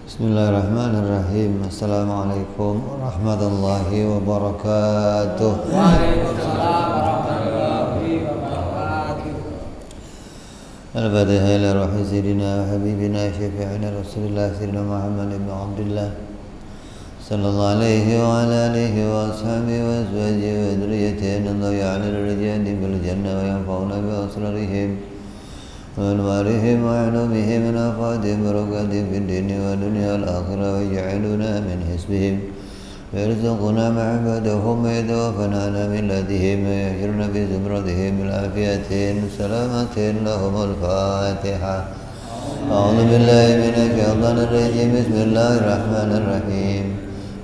Bismillahirrahmanirrahim. Assalamualaikum warahmatullahi wabarakatuh. Waalaikumsalam warahmatullahi wabarakatuh. Al-Fatihah ila ruhi sayyidina wa habibina syafi'ina Rasulullah sayyidina Muhammad ibn Abdullah sallallahu alaihi wa ala alihi wa ashabihi wa azwajihi wa dhurriyyatihi Allah ya'ala rijali bil jannah wa yanfa'una bi asrarihim وأنوارهم وعلومهم من أفادهم بركاتهم في الدين والدنيا والآخرة ويجعلنا من حسبهم ويرزقنا مع عبادهم ويتوفنا على ملتهم ويحشرنا في زمرتهم بالعافية سلامة لهم الفاتحة. أعوذ بالله من الشيطان الرجيم. بسم الله الرحمن الرحيم.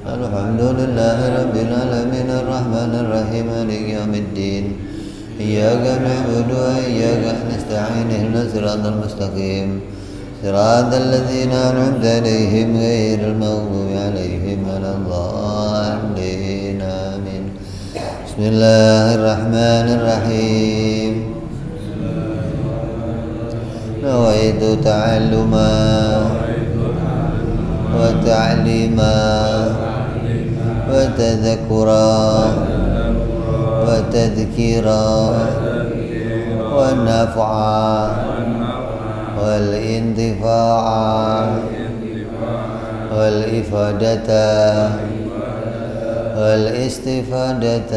الحمد لله رب العالمين الرحمن الرحيم مالك يوم الدين. إياك نعبد وإياك نستعين اهدنا الصراط المستقيم صراط الذين أنعمت عليهم غير المغضوب عليهم ولا الضالين آمين. بسم الله الرحمن الرحيم. نويت تعلما وتعليما وتذكرا وتذكيرا والنفعا والانتفاعا والإفادة والاستفادة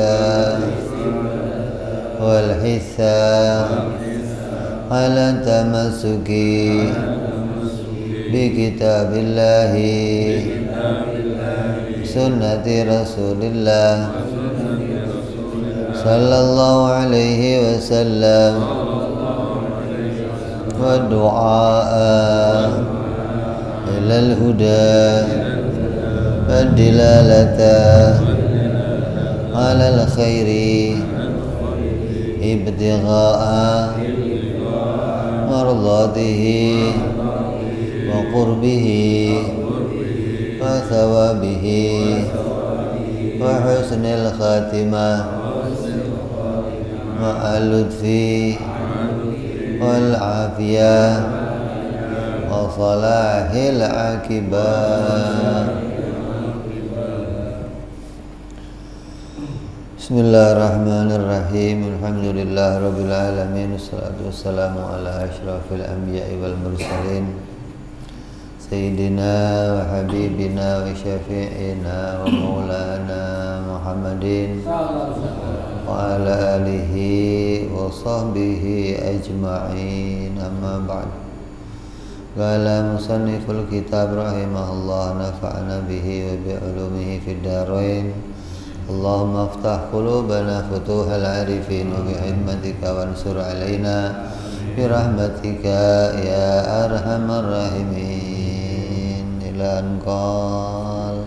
والحثا على التمسك بكتاب الله سنة رسول الله صلى الله عليه وسلم والدعاء إلى الهدى والدلالة على الخير ابتغاء مرضاته وقربه وثوابه وحسن الخاتمة مع اللطف والعافية وصلاح العاقبة. Bismillahirrahmanirrahim. Alhamdulillah rabbil alamin. Wassalatu wassalamu ala asyrafil anbiya'i wal mursalin Sayyidina wa habibina wa syafi'ina wa maulana Muhammadin wa ala alihi wa sahbihi ajma'in. Amma ba'd. Qala musanniful kitab rahimahullah nafa'ana bihi wa bi'ulumihi fid darain. Allahumma aftah qulubana futuhal arifin wa bi'ilmatika wansur alaina birahmatika ya arhamar rahimin. Ila anqal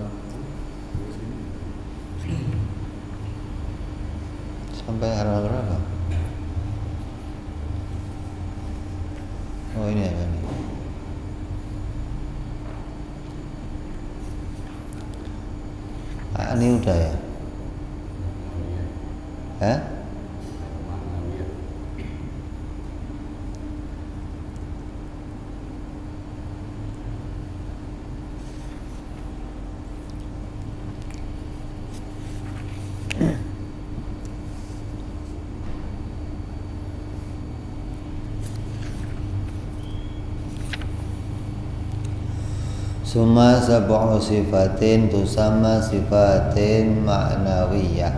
sampai halaman berapa? Oh ini apa nih? Ini udah ya? Hah? Summa sab'u sifatin tusamma sifatin ma'nawiyah.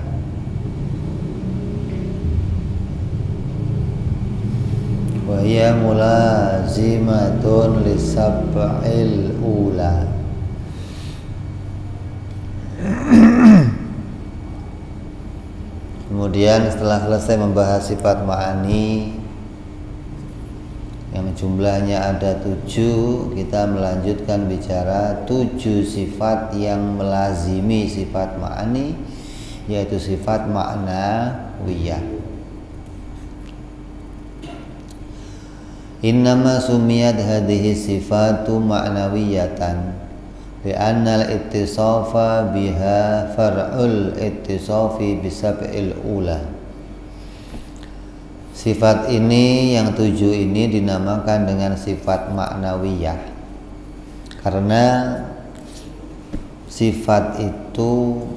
Wa hiya mulazimatun lisab'il ula. Kemudian setelah selesai membahas sifat ma'ani yang jumlahnya ada 7, kita melanjutkan bicara 7 sifat yang melazimi sifat ma'ani, yaitu sifat ma'nawiyah. Innama sumiyat hadhihi sifatu ma'nawiyatan li'anna al-ittisafa biha far'ul ittisafi bisab'il ula. Sifat ini yang 7 ini dinamakan dengan sifat ma'nawiyah Karena sifat itu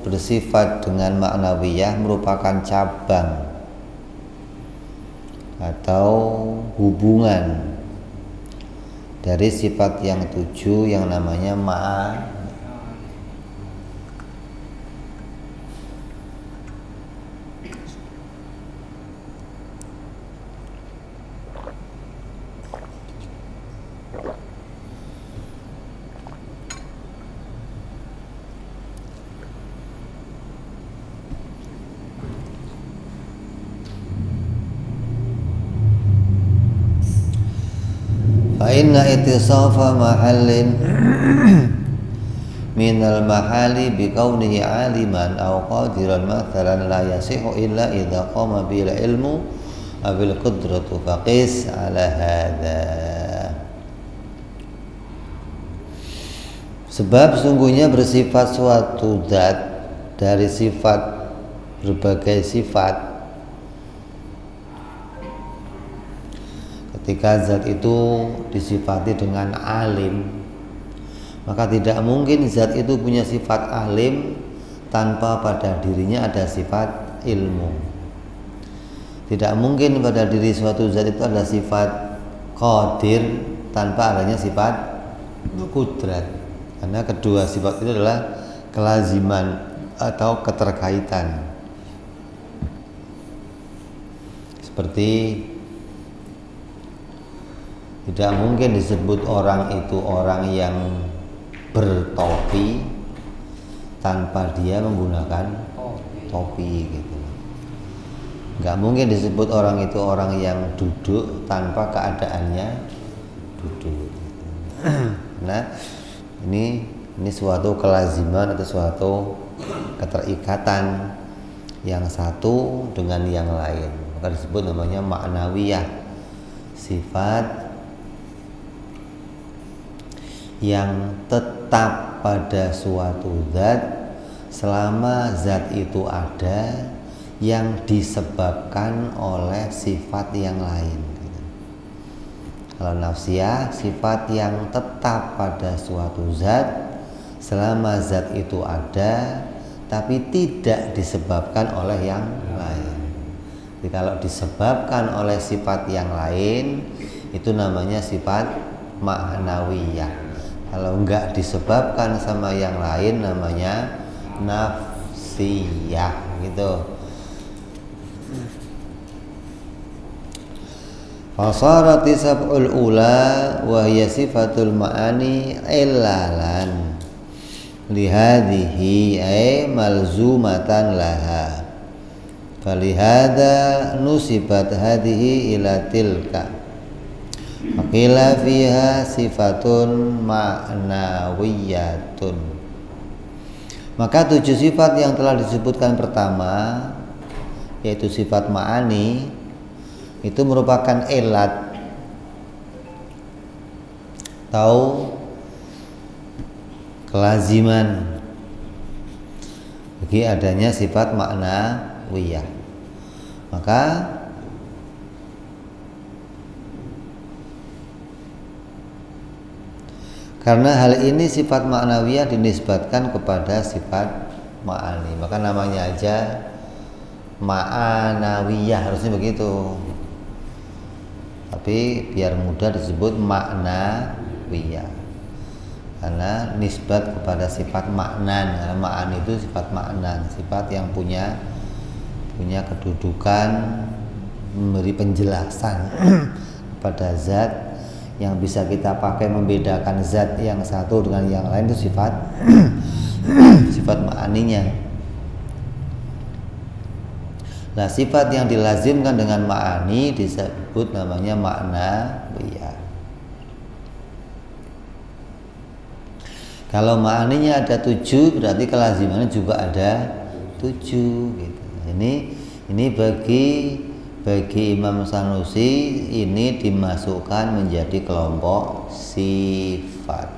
bersifat dengan ma'nawiyah merupakan cabang atau hubungan dari sifat yang 7 yang namanya ma'an. Inna itisafa mahallin minal mahali biqaunihi aliman aw qadiran mathalan la yasihu illa idza qama bil ilmu abil qudratu faqis ala hadha. Sebab sungguhnya bersifat suatu zat dari sifat berbagai sifat. Ketika zat itu disifati dengan alim, maka tidak mungkin zat itu punya sifat alim tanpa pada dirinya ada sifat ilmu. Tidak mungkin pada diri suatu zat itu ada sifat qadir tanpa adanya sifat qudrat. Karena kedua sifat itu adalah kelaziman atau keterkaitan. Seperti tidak mungkin disebut orang itu orang yang bertopi tanpa dia menggunakan topi gitu. Nggak mungkin disebut orang itu orang yang duduk tanpa keadaannya duduk. Nah, ini suatu kelaziman atau suatu keterikatan yang satu dengan yang lain. Maka disebut namanya ma'nawiyah, sifat yang tetap pada suatu zat selama zat itu ada yang disebabkan oleh sifat yang lain. Kalau nafsiyah, sifat yang tetap pada suatu zat selama zat itu ada tapi tidak disebabkan oleh yang lain. Jadi kalau disebabkan oleh sifat yang lain itu namanya sifat ma'nawiyah. Kalau enggak disebabkan sama yang lain namanya nafsiyah gitu. Fasarati sab'ul ula wa hiya sifatul ma'ani illalan lihadhihi ay malzumatan laha. Falihada nusibat hadhihi ila tilka. Maqila fiha sifatun ma'nawiyatun. Maka 7 sifat yang telah disebutkan pertama, yaitu sifat ma'ani, itu merupakan ilat atau kelaziman bagi adanya sifat ma'nawiyah. Maka karena hal ini sifat ma'nawiyah dinisbatkan kepada sifat ma'ani, maka namanya aja ma'anawiyah, harusnya begitu. Tapi biar mudah disebut ma'nawiyah karena nisbat kepada sifat maknan. Karena ma'ani itu sifat maknan, sifat yang punya kedudukan memberi penjelasan pada zat yang bisa kita pakai membedakan zat yang satu dengan yang lain, itu sifat sifat ma'aninya. Nah, sifat yang dilazimkan dengan ma'ani disebut namanya ma'nawiyah. Kalau ma'aninya ada 7, berarti kelazimannya juga ada 7 gitu. Ini bagi Imam Sanusi ini dimasukkan menjadi kelompok sifat.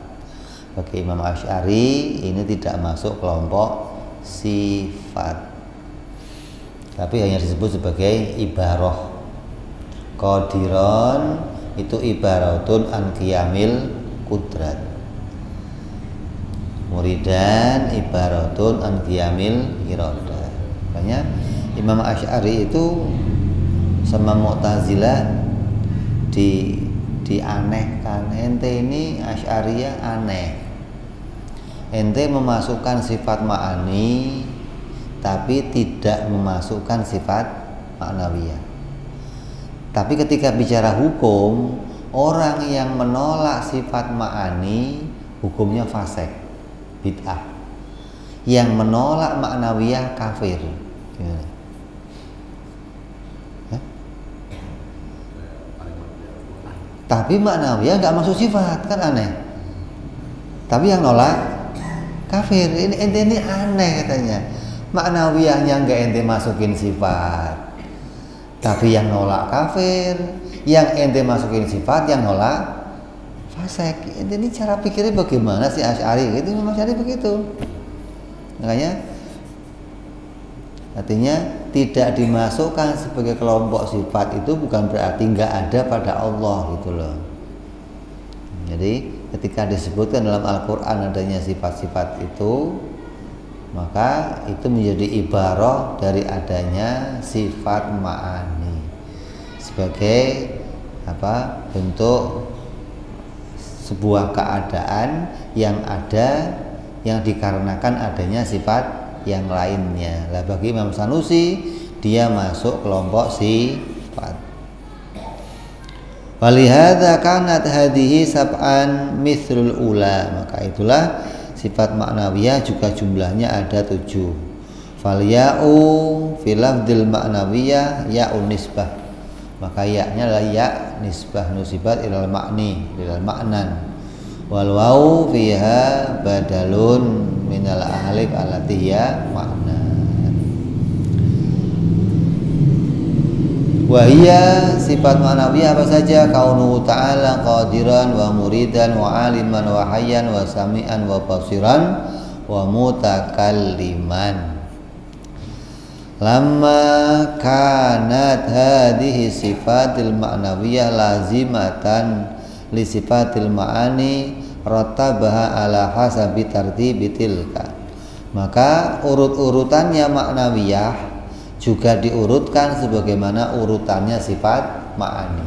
Bagi Imam Asy'ari ini tidak masuk kelompok sifat, tapi hanya disebut sebagai ibarah. Qadiron itu ibaratun an qiyamil qudrat. muridan ibaratun an qiyamil iradah. Makanya Imam Asy'ari itu sama Mu'tazilah dianehkan. Ente ini Asy'ariyah aneh. Ente memasukkan sifat ma'ani tapi tidak memasukkan sifat ma'nawiyah. Tapi ketika bicara hukum, orang yang menolak sifat ma'ani hukumnya fasik, bid'ah. Yang menolak ma'nawiyah kafir. Gimana? Tapi ma'nawiyah nggak masuk sifat, kan aneh. Tapi yang nolak kafir. Ini ente ini aneh katanya. Ma'nawiyahnya nggak ente masukin sifat, tapi yang nolak kafir. Yang ente masukin sifat, yang nolak fasik. Ente ini cara pikirnya bagaimana sih Asy'ari? Gitu, Imam Asy'ari begitu. Makanya artinya tidak dimasukkan sebagai kelompok sifat itu bukan berarti nggak ada pada Allah gitu loh. Jadi ketika disebutkan dalam Al-Quran adanya sifat-sifat itu, maka itu menjadi ibarah dari adanya sifat ma'ani sebagai bentuk sebuah keadaan yang ada yang dikarenakan adanya sifat yang lainnya. Lah bagi Imam Sanusi dia masuk kelompok sifat. Walihada kanat hadhihi sab'an mithlul ula. Maka itulah sifat ma'nawiyah juga jumlahnya ada 7. Fal ya'u fil lafdzil ma'nawiyah ya'un nisbah. Maka ya-nya adalah ya nisbah nusibat ilal ma'ni, ilal ma'nan. Wal wawu fiha badalun minal alif allati ya makna. Wahia sifat ma'nawiyah apa saja? Kaunuhu ta'ala qadiran wa muridan wa aliman wa hayyan wa sami'an wa basiran wa mutakalliman. Lamma kanat hadhihi sifatil ma'nawiyah lazimatan li sifatil ma'ani rattabaha ala hasabi tartibi tilka. Maka urut-urutannya ma'nawiyah juga diurutkan sebagaimana urutannya sifat ma'ani.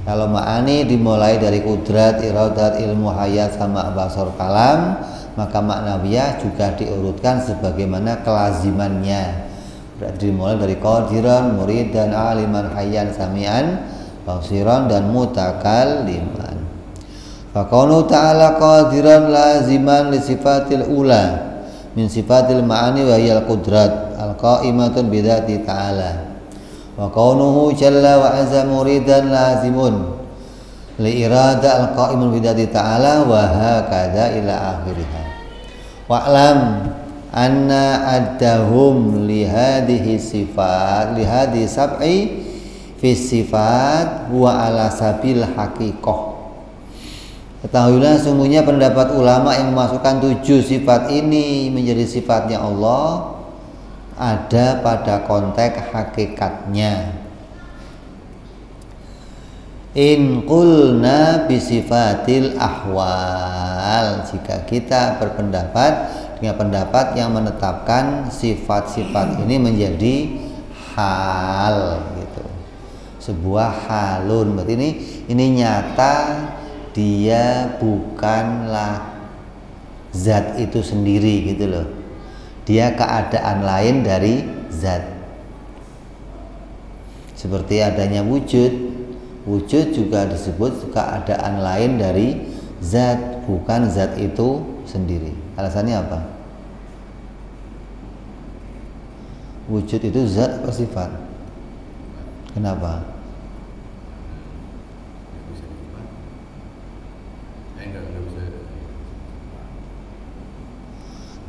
Kalau ma'ani dimulai dari kudrat, iradat, ilmu, hayat, sama basar, kalam, maka ma'nawiyah juga diurutkan sebagaimana kelazimannya. Berarti dimulai dari qadiran, muridan, aliman, hayyan, sami'an, basiran, dan mutakalliman. Faqaulu ta'ala qadiran laziman li sifatil ula min sifatil ma'ani wa hiyal qudrat al-qa'imatun bidzati ta'ala. Wa qawnuhu jalla wa azza muridan lazimun li irada al-qa'imun bidzati ta'ala wa hakadha ila akhiriha. Wa'lam anna addahum li hadhihi sifat li hadhihi sab'i fi sifat huwa ala sabil haqiqah. Ketahuilah sungguhnya pendapat ulama yang memasukkan 7 sifat ini menjadi sifatnya Allah ada pada konteks hakikatnya. In qulna bisifatil ahwal, jika kita berpendapat dengan pendapat yang menetapkan sifat-sifat ini menjadi hal gitu. Sebuah halun, berarti ini nyata, dia bukanlah zat itu sendiri gitu loh. Dia keadaan lain dari zat. Seperti adanya wujud. Wujud juga disebut keadaan lain dari zat, bukan zat itu sendiri. Alasannya apa? Wujud itu zat atau sifat? Kenapa?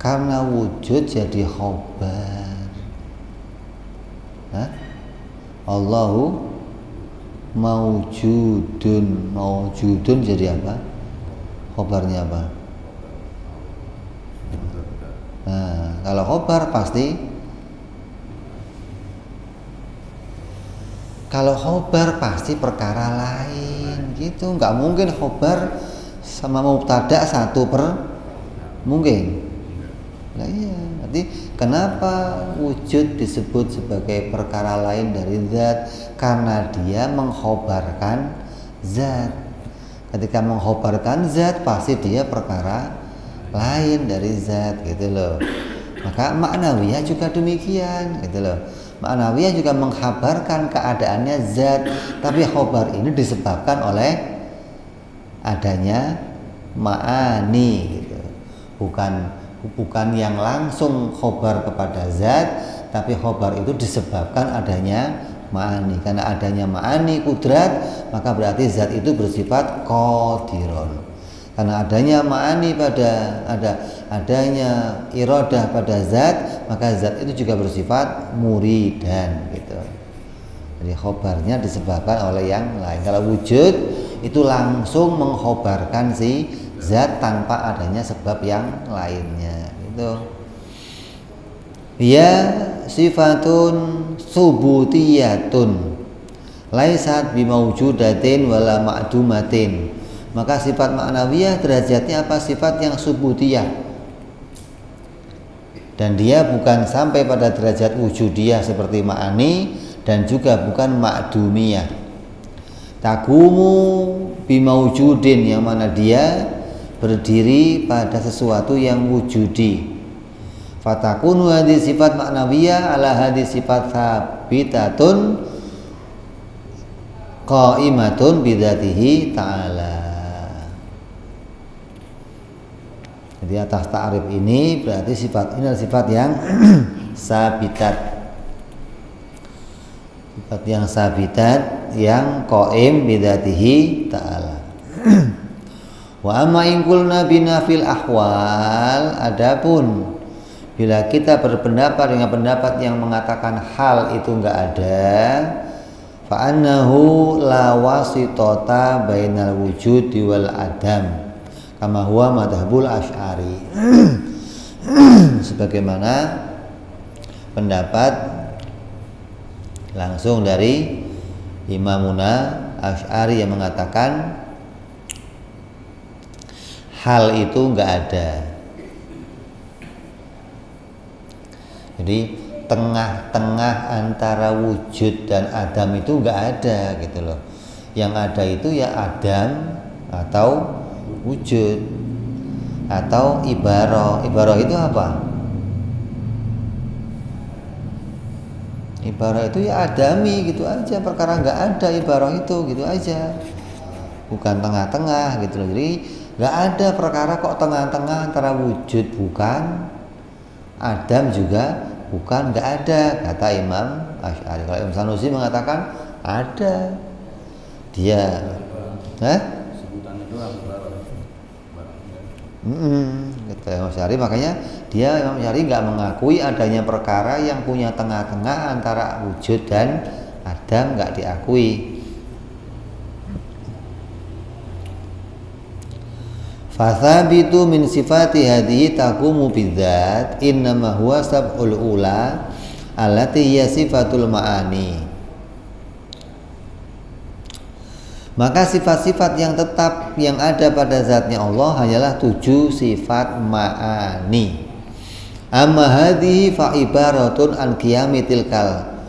Karena wujud jadi khobar. Allahu maujudun. Maujudun jadi apa? Khobarnya apa? Nah, kalau khobar pasti, kalau khobar pasti perkara lain gitu. Nggak mungkin khobar sama mubtada satu Mungkin. Nah iya, berarti kenapa wujud disebut sebagai perkara lain dari zat? Karena dia mengkhobarkan zat. Ketika mengkhobarkan zat pasti dia perkara lain dari zat gitu loh. Maka ma'nawiyah juga demikian gitu loh. Ma'nawiyah juga mengkhabarkan keadaannya zat, tapi khobar ini disebabkan oleh adanya ma'ani gitu. Bukan yang langsung khobar kepada zat, tapi khobar itu disebabkan adanya ma'ani. Karena adanya ma'ani kudrat, maka berarti zat itu bersifat qadiron. Karena adanya ma'ani adanya iradah pada zat, maka zat itu juga bersifat muridan gitu. Jadi khobarnya disebabkan oleh yang lain. Kalau wujud itu langsung mengkhobarkan si zat tanpa adanya sebab yang lainnya gitu. Ya sifatun subutiyatun laisat bimaujudatin wala ma'dumatin. Maka sifat ma'nawiyah derajatnya apa? Sifat yang subutiyah, dan dia bukan sampai pada derajat wujudiyah seperti ma'ani, dan juga bukan ma'dumiyah. Takumu bimaujudin, yang mana dia berdiri pada sesuatu yang wujudi. Fatakunu hadis sifat ma'nawiyah ala hadis sifat sabitatun qaimatun bidzatihi ta'ala. Jadi atas ta'rif ini berarti sifat ini adalah sifat yang sabitat. Sifat yang sabitat yang qaim bidzatihi ta'ala. Wa amma in qulna binafil ahwal, adapun bila kita berpendapat dengan pendapat yang mengatakan hal itu enggak ada, fa annahu la wasitata bainal wujudi wal adam kama huwa madhhabul Asy'ari. Sebagaimana pendapat langsung dari Imamuna Asy'ari yang mengatakan hal itu enggak ada. Jadi tengah-tengah antara wujud dan adam itu enggak ada gitu loh. Yang ada itu ya adam atau wujud atau ibarah. Ibarah itu apa? Ibarah itu ya adami gitu aja, perkara nggak ada ibarah itu gitu aja, bukan tengah-tengah gitu loh. Jadi nggak ada perkara kok tengah-tengah antara wujud bukan, adam juga bukan, nggak ada, kata Imam Asy'ari. Kalau Imam Sanusi mengatakan ada, dia sebutannya doang. Kata Imam Asy'ari, makanya Imam Asy'ari nggak mengakui adanya perkara yang punya tengah-tengah antara wujud dan adam, nggak diakui. Fathabitu min sifati hadhihi taqumu bidzat innama huwa sab'ul ula allati hiya sifatul ma'ani. Maka sifat-sifat yang tetap yang ada pada zatnya Allah hanyalah 7 sifat ma'ani. Amma hadhihi fa ibaratun an qiyami tilkal.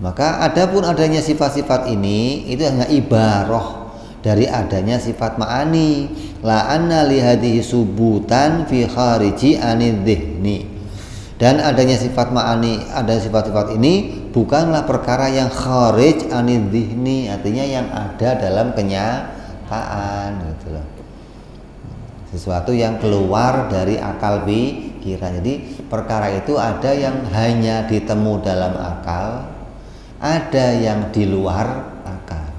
Maka adapun adanya sifat-sifat ini itu hanya ibarah dari adanya sifat ma'ani. La anna li hadhihi subutan fi khariji anidh-dhihni. Dan adanya sifat ma'ani, ada sifat-sifat ini bukanlah perkara yang kharij anidh-dhihni, artinya yang ada dalam kenyataan gitu loh. Sesuatu yang keluar dari akal pikiran. Jadi perkara itu ada yang hanya ditemu dalam akal, ada yang di luar akal.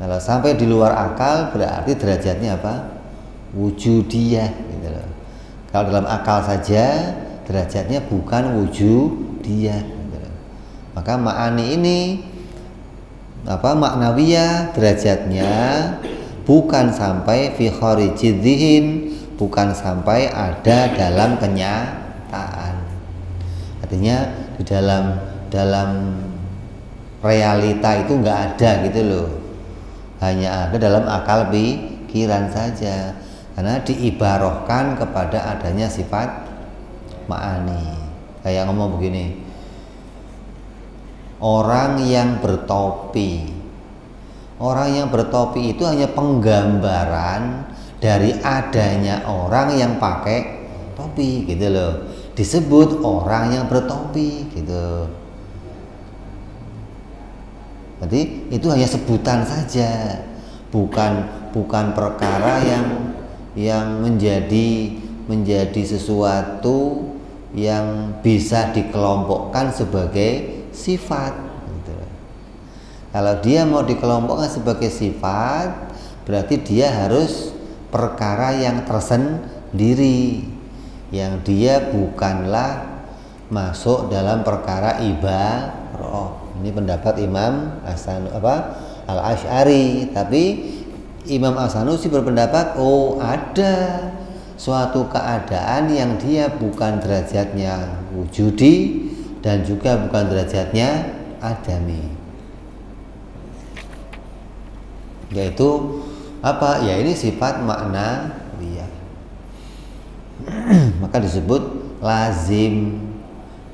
Kalau sampai di luar akal berarti derajatnya apa? Wujudiyah gitu loh. Kalau dalam akal saja derajatnya bukan wujudiyah gitu loh. Maka ma'ani ini ma'nawiyah derajatnya bukan sampai fi kharijidz dzihn, bukan sampai ada dalam kenyataan. Artinya di dalam realita itu enggak ada gitu loh. Hanya ada dalam akal pikiran saja. karena diibarohkan kepada adanya sifat ma'ani. Kayak ngomong begini, orang yang bertopi itu hanya penggambaran dari adanya orang yang pakai topi gitu loh, disebut orang yang bertopi gitu. Jadi itu hanya sebutan saja, bukan perkara yang menjadi sesuatu yang bisa dikelompokkan sebagai sifat gitu. Kalau dia mau dikelompokkan sebagai sifat, berarti dia harus perkara yang tersendiri, yang dia bukanlah masuk dalam perkara ibaroh. Ini pendapat Imam Al-Asy'ari. Tapi Imam As-Sanusi berpendapat, oh ada suatu keadaan yang dia bukan derajatnya wujudi dan juga bukan derajatnya adami, yaitu apa? Ya ini sifat ma'nawiyah. Maka disebut lazim.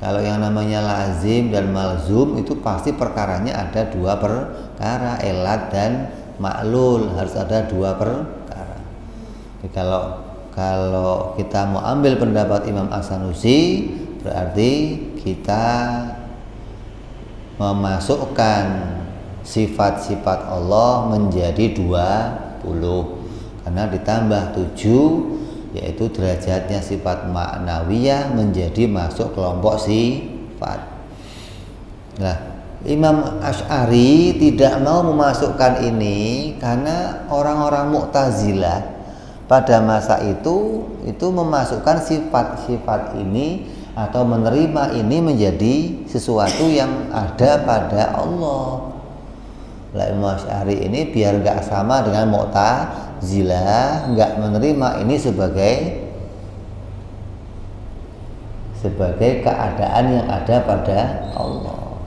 Kalau yang namanya lazim dan malzum itu pasti perkaranya ada dua perkara, elat dan maklul, harus ada dua perkara. Jadi kalau kita mau ambil pendapat Imam As-Sanusi, berarti kita memasukkan sifat-sifat Allah menjadi 20, karena ditambah 7, yaitu derajatnya sifat ma'nawiyah menjadi masuk kelompok sifat. Nah, Imam Asy'ari tidak mau memasukkan ini karena orang-orang Mu'tazilah pada masa itu memasukkan sifat-sifat ini atau menerima ini menjadi sesuatu yang ada pada Allah. Lah Imam Asy'ari ini biar nggak sama dengan Mu'tazilah, nggak menerima ini sebagai keadaan yang ada pada Allah.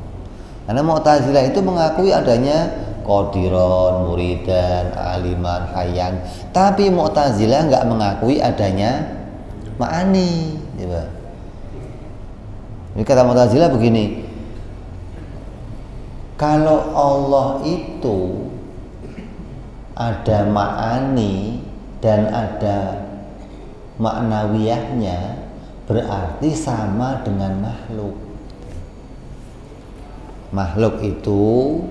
Karena Mu'tazilah itu mengakui adanya qadiron, muridan, aliman, hayyan, tapi Mu'tazilah nggak mengakui adanya ma'ani. Jadi kata Mu'tazilah begini, kalau Allah itu ada ma'ani dan ada ma'nawiyahnya, berarti sama dengan makhluk. Makhluk itu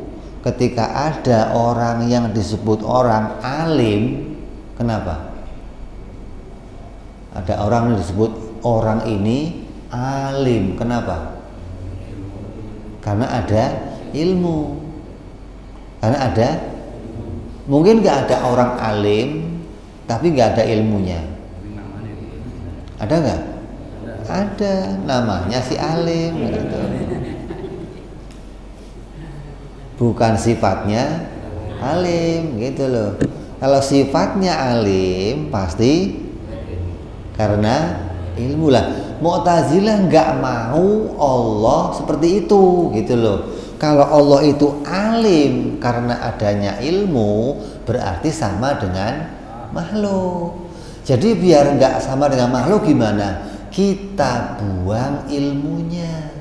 ketika ada orang yang disebut orang alim, kenapa? Ada orang yang disebut orang ini alim, kenapa? Karena ada ilmu. Karena ada, mungkin nggak ada orang alim tapi nggak ada ilmunya. Ada nggak? Ada, namanya si alim gitu. Bukan sifatnya alim gitu loh. Kalau sifatnya alim pasti karena ilmu lah. Mu'tazilah nggak mau Allah seperti itu gitu loh. Kalau Allah itu alim karena adanya ilmu, berarti sama dengan makhluk. Jadi biar nggak sama dengan makhluk gimana? Kita buang ilmunya.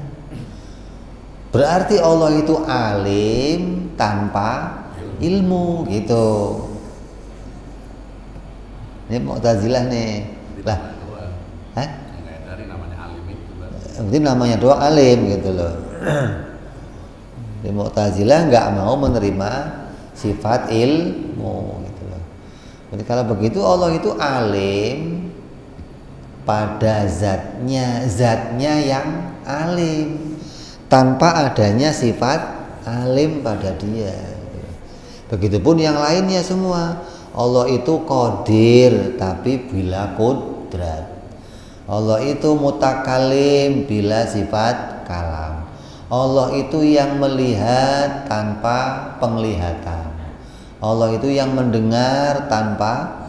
Berarti Allah itu alim tanpa ilmu gitu. Ini Mu'tazilah nih. Lah, berarti namanya doang alim gitu loh. Di Mu'tazilah nggak mau menerima sifat ilmu gitu loh. Jadi kalau begitu Allah itu alim pada zatnya yang alim tanpa adanya sifat alim pada dia. Begitupun yang lainnya semua. Allah itu qadir tapi bila qudrat. Allah itu mutakalim bila sifat kalam. Allah itu yang melihat tanpa penglihatan. Allah itu yang mendengar tanpa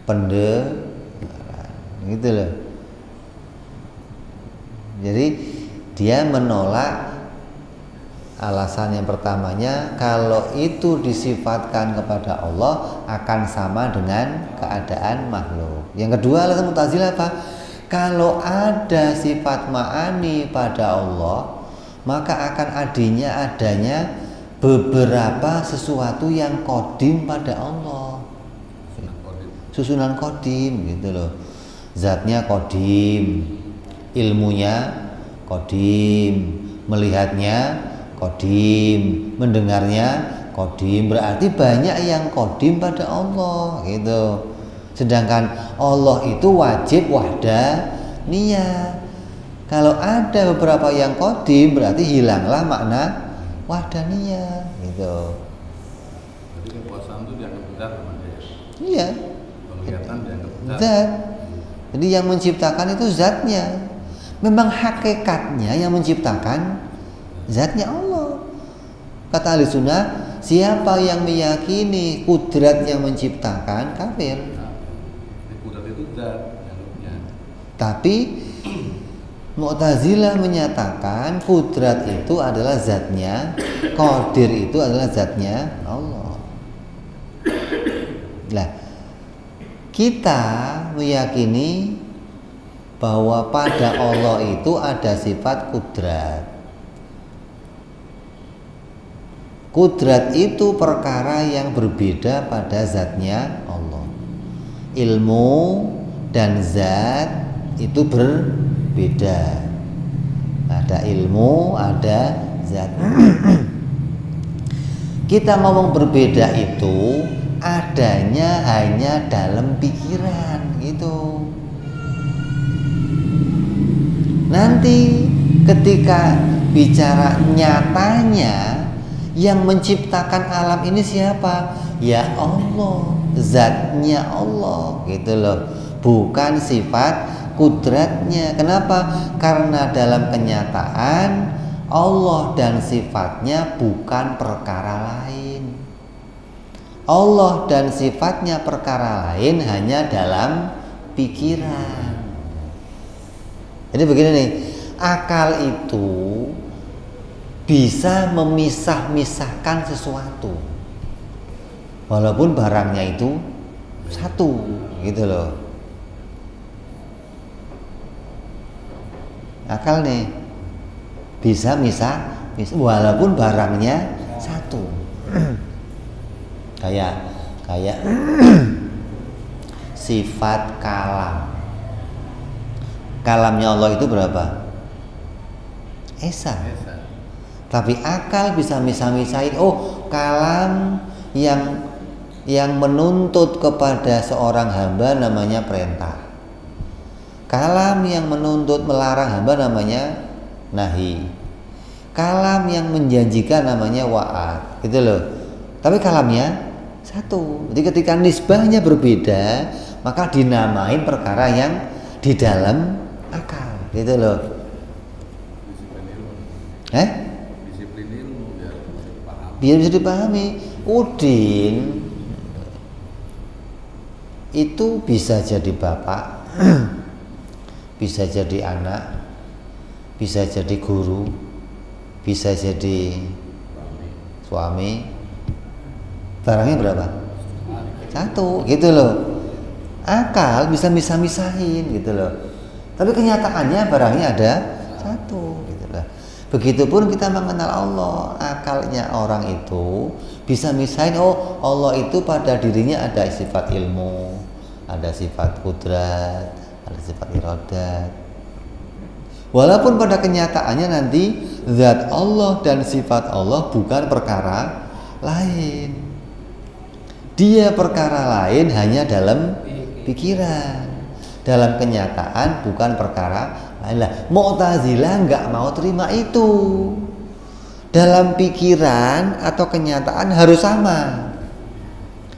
pendengaran. Gitu loh. Jadi dia menolak Alasan yang pertamanya, kalau itu disifatkan kepada Allah akan sama dengan keadaan makhluk. Yang kedua, alasan Mu'tazilah apa? Kalau ada sifat ma'ani pada Allah, maka akan adanya beberapa sesuatu yang kodim pada Allah. Susunan kodim gitu loh. Zatnya kodim, ilmunya kodim, melihatnya kodim, mendengarnya kodim, berarti banyak yang kodim pada Allah gitu. Sedangkan Allah itu wajib wahdaniyah. Kalau ada beberapa yang kodim, berarti hilanglah makna wahdaniyah gitu. Jadi kekuasaan itu dianggap zat sama dia. Iya. Penglihatan dianggap zat. Zat. Jadi yang menciptakan itu zatnya. Memang hakikatnya yang menciptakan zatnya Allah. Kata ahli sunnah, siapa yang meyakini kudrat yang menciptakan, kafir. Nah, kudrat itu zat dianggapnya. Tapi Mu'tazilah menyatakan kudrat itu adalah zatnya, qadir itu adalah zatnya Allah. Nah, kita meyakini bahwa pada Allah itu ada sifat kudrat. Kudrat itu perkara yang berbeda pada zatnya Allah. Ilmu dan zat itu berbeda. Ada ilmu, ada zat. Kita ngomong berbeda itu adanya hanya dalam pikiran gitu. Nanti ketika bicara nyatanya, yang menciptakan alam ini siapa? Ya Allah, zatnya Allah gitu loh. Bukan sifat kudratnya. Kenapa? Karena dalam kenyataan Allah dan sifatnya bukan perkara lain. Allah dan sifatnya perkara lain hanya dalam pikiran. Jadi begini nih, akal itu bisa memisah-misahkan sesuatu walaupun barangnya itu satu gitu loh. Akal nih bisa misah walaupun barangnya satu. kayak sifat kalamnya Allah itu berapa? Esa. Tapi akal bisa misah-misahin, oh kalam yang menuntut kepada seorang hamba namanya perintah. Kalam yang menuntut melarang hamba namanya nahi. Kalam yang menjanjikan namanya wa'ad, gitu loh. Tapi kalamnya satu. Jadi ketika nisbahnya berbeda, maka dinamain perkara yang di dalam akal, gitu loh. Biar bisa dipahami. Udin itu bisa jadi bapak, bisa jadi anak, bisa jadi guru, bisa jadi suami. Barangnya berapa? Satu, gitu loh. Akal bisa misah-misahin gitu loh. Tapi kenyataannya barangnya ada satu gitu loh. Begitupun kita mengenal Allah, akalnya orang itu bisa misahin, oh Allah itu pada dirinya ada sifat ilmu, ada sifat kudrat, ada sifat iradat. Walaupun pada kenyataannya nanti zat Allah dan sifat Allah bukan perkara lain. Dia perkara lain hanya dalam pikiran, dalam kenyataan bukan perkara. Lah, Mu'tazilah nggak mau terima itu. Dalam pikiran atau kenyataan harus sama.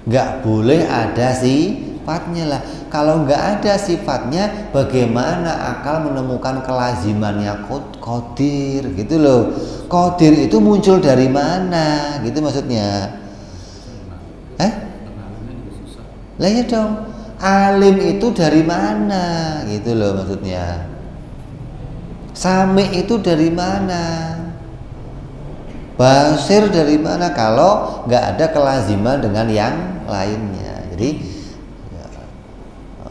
Nggak boleh ada sifatnya lah. Kalau nggak ada sifatnya, bagaimana akal menemukan kelazimannya qadir gitu loh. Qadir itu muncul dari mana? Gitu maksudnya. Lah ya dong. Alim itu dari mana? Gitu loh maksudnya. Sami itu dari mana? Basir dari mana kalau nggak ada kelaziman dengan yang lainnya. Jadi ya,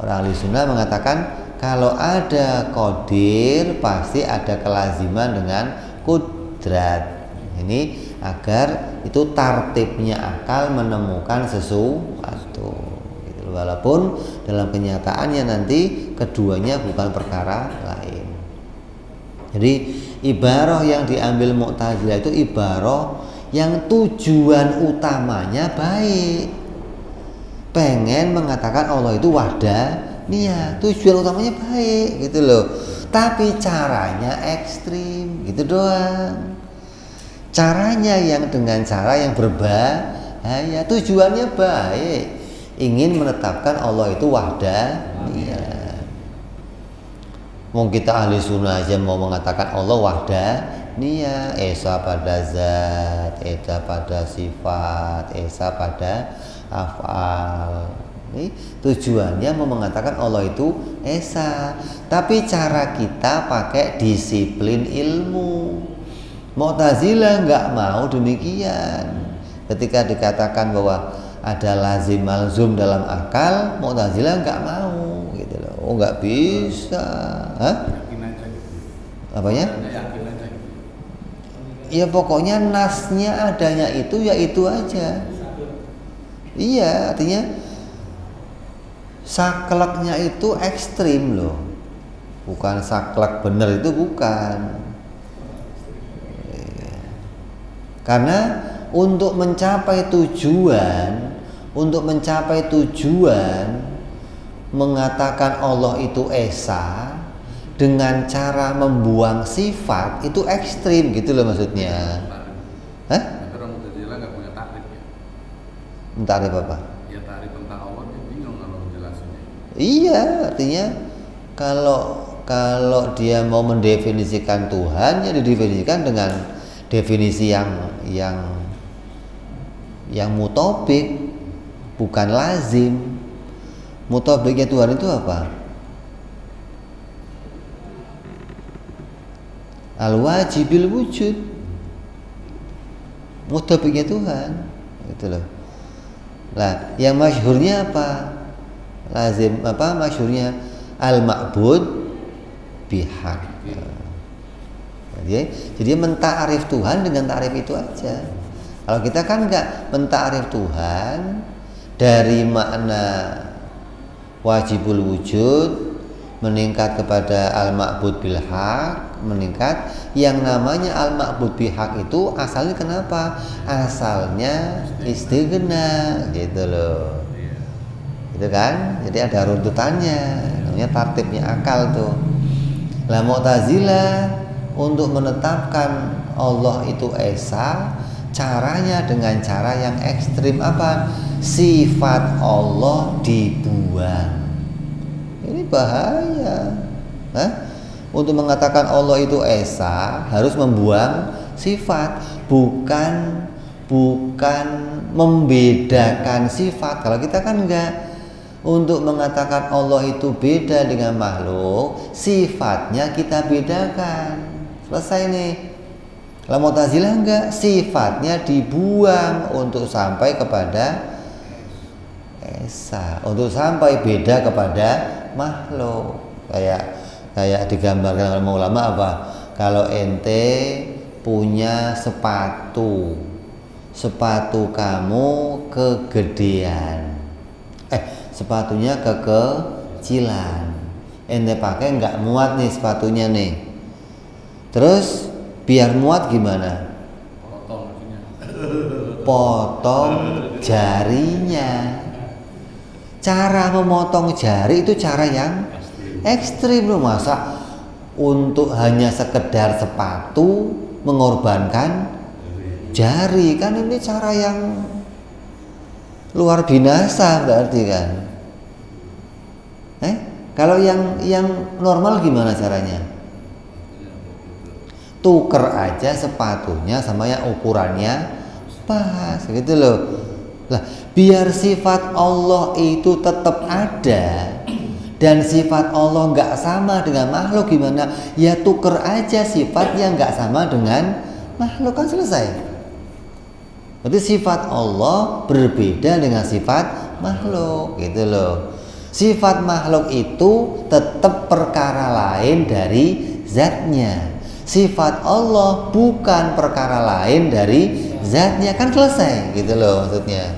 orang ahli sunnah mengatakan kalau ada qadir pasti ada kelaziman dengan kudrat. Ini agar itu tartibnya akal menemukan sesuatu. Gitu. Walaupun dalam kenyataannya nanti keduanya bukan perkara lain. Jadi ibarah yang diambil Mu'tazilah itu ibarah yang tujuan utamanya baik. Pengen mengatakan Allah itu wahdaniyah, tujuan utamanya baik gitu loh. Tapi caranya ekstrim gitu doang. Caranya yang dengan cara yang berbahaya, tujuannya baik. Ingin menetapkan Allah itu wahdaniyah. Mau kita ahli sunnah aja mau mengatakan Allah wahdaniyah, esa pada zat, esa pada sifat, esa pada af'al. Ini tujuannya mau mengatakan Allah itu esa, tapi cara kita pakai disiplin ilmu. Mu'tazilah nggak mau demikian. Ketika dikatakan bahwa ada lazim malzum dalam akal, Mu'tazilah nggak mau. Oh nggak bisa, hah? Yakin aja gitu. Apanya? Yakin aja gitu. Ya pokoknya nasnya adanya itu ya itu aja. Iya, artinya sakleknya itu ekstrim loh, bukan saklek bener itu bukan. Karena untuk mencapai tujuan mengatakan Allah itu esa dengan cara membuang sifat itu ekstrim gitu loh maksudnya. Hah? Orang Mu'tazilah nggak punya takrif ya. Takrif apa? Ya takrif tentang Allah dia bingung kalau menjelaskannya. Iya, artinya kalau dia mau mendefinisikan Tuhan ya didefinisikan dengan definisi yang mutobik, bukan lazim. Mutobiknya Tuhan itu apa? Al-wajibil wujud. Mutobiknya Tuhan, gitu loh. Nah, yang masyhurnya apa? Lazim apa masyhurnya? Al-ma'bud bihaq. Jadi mentakrif Tuhan dengan takrif itu aja. Kalau kita kan enggak mentakrif Tuhan dari makna wajibul wujud meningkat kepada al-ma'bud bil haq, meningkat. Yang namanya al-ma'bud bil haq itu asalnya kenapa? Asalnya istighna gitu loh. Gitu kan? Jadi ada runtutannya, namanya tartibnya akal tuh. Lah Mu'tazilah untuk menetapkan Allah itu esa, caranya dengan cara yang ekstrim apa? Sifat Allah dibuang. Ini bahaya. Hah? Untuk mengatakan Allah itu esa harus membuang sifat, bukan membedakan sifat. Kalau kita kan enggak. Untuk mengatakan Allah itu beda dengan makhluk, sifatnya kita bedakan. Selesai nih. Kalau Mu'tazilah enggak, sifatnya dibuang untuk sampai kepada esa, untuk sampai beda kepada makhluk. Kayak digambarkan oleh ulama apa? Kalau ente punya sepatu kamu kegedean, sepatunya kekecilan, ente pakai nggak muat nih sepatunya nih. Terus biar muat gimana? Potong jarinya. Cara memotong jari itu cara yang ekstrim loh. Masa untuk hanya sekedar sepatu mengorbankan jari, kan ini cara yang luar binasa berarti kan. Kalau yang normal gimana caranya? Tuker aja sepatunya sama yang ukurannya pas gitu loh. Lah, biar sifat Allah itu tetap ada dan sifat Allah nggak sama dengan makhluk gimana? Ya tuker aja sifat yang nggak sama dengan makhluk, kan selesai. Berarti sifat Allah berbeda dengan sifat makhluk, gitu loh. Sifat makhluk itu tetap perkara lain dari zatnya. Sifat Allah bukan perkara lain dari zatnya, kan selesai, gitu loh maksudnya.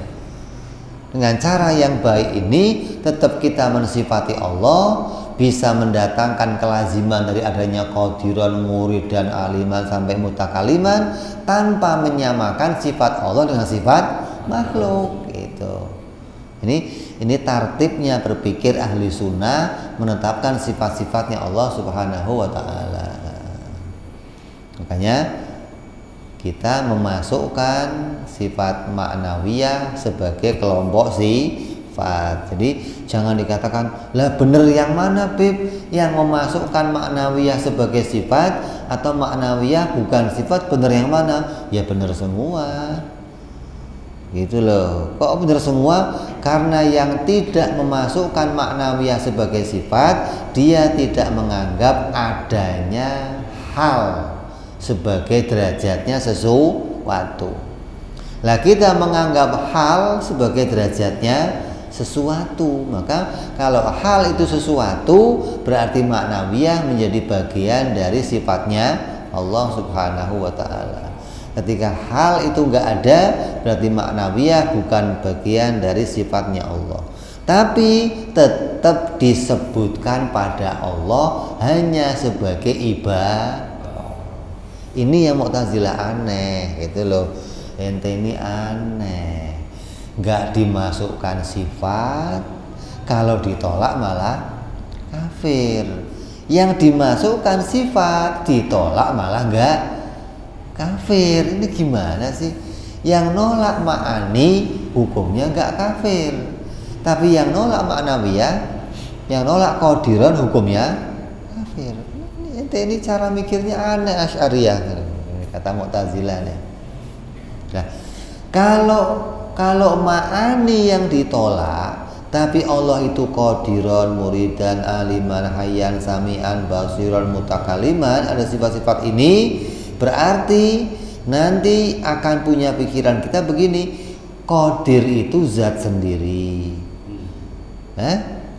Dengan cara yang baik ini tetap kita mensifati Allah, bisa mendatangkan kelaziman dari adanya qadiran, muridan, aliman sampai mutakaliman tanpa menyamakan sifat Allah dengan sifat makhluk, gitu. Ini tartibnya berpikir ahli sunnah menetapkan sifat-sifatnya Allah Subhanahu wa ta'ala. Makanya kita memasukkan sifat ma'nawiyah sebagai kelompok sifat. Jadi jangan dikatakan, lah bener yang mana Bib? Yang memasukkan ma'nawiyah sebagai sifat atau ma'nawiyah bukan sifat, bener yang mana? Ya bener semua, gitu loh. Kok bener semua? Karena yang tidak memasukkan ma'nawiyah sebagai sifat, dia tidak menganggap adanya hal sebagai derajatnya sesuatu. Lah kita menganggap hal sebagai derajatnya sesuatu, maka kalau hal itu sesuatu berarti ma'nawiyah menjadi bagian dari sifatnya Allah Subhanahu wa ta'ala. Ketika hal itu enggak ada, berarti ma'nawiyah bukan bagian dari sifatnya Allah. Tapi tetap disebutkan pada Allah hanya sebagai ibadah. Ini yang Mu'tazilah aneh, gitu loh. Ente ini aneh, nggak dimasukkan sifat, kalau ditolak malah kafir. Yang dimasukkan sifat ditolak malah nggak kafir. Ini gimana sih? Yang nolak ma'ani hukumnya nggak kafir, tapi yang nolak ma'nawiyah, yang nolak qadiran hukumnya kafir. Ini cara mikirnya aneh Asy'ariyah, kata Mu'tazilah nih. Nah, kalau ma'ani yang ditolak, tapi Allah itu qadiran, muridan, aliman, hayyan, sami'an, basiran, mutakaliman, ada sifat-sifat ini, berarti nanti akan punya pikiran kita begini, qadir itu zat sendiri,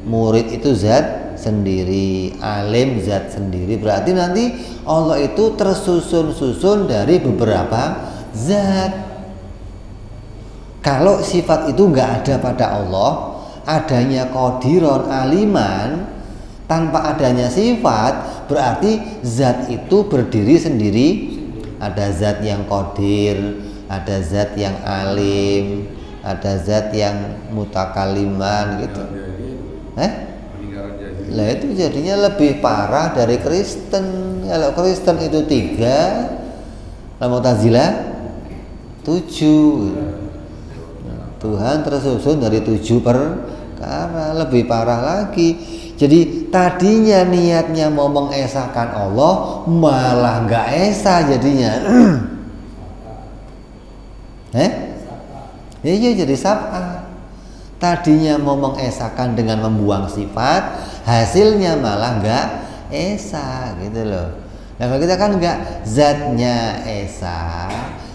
murid itu zat sendiri, alim zat sendiri, berarti nanti Allah itu tersusun-susun dari beberapa zat. Kalau sifat itu nggak ada pada Allah, adanya qadiron, aliman, tanpa adanya sifat, berarti zat itu berdiri sendiri. Ada zat yang qadir, ada zat yang alim, ada zat yang mutakaliman, gitu. Lah itu jadinya lebih parah dari Kristen. Kalau Kristen itu 3, kalau Mu'tazilah 7. Tuhan tersusun dari 7 perkara, lebih parah lagi. Jadi tadinya niatnya mau mengesahkan Allah, malah nggak esa jadinya. Iya jadi sab'ah. Tadinya mau mengesahkan dengan membuang sifat, hasilnya malah nggak esa, gitu loh. Nah kalau kita kan nggak, zatnya esa,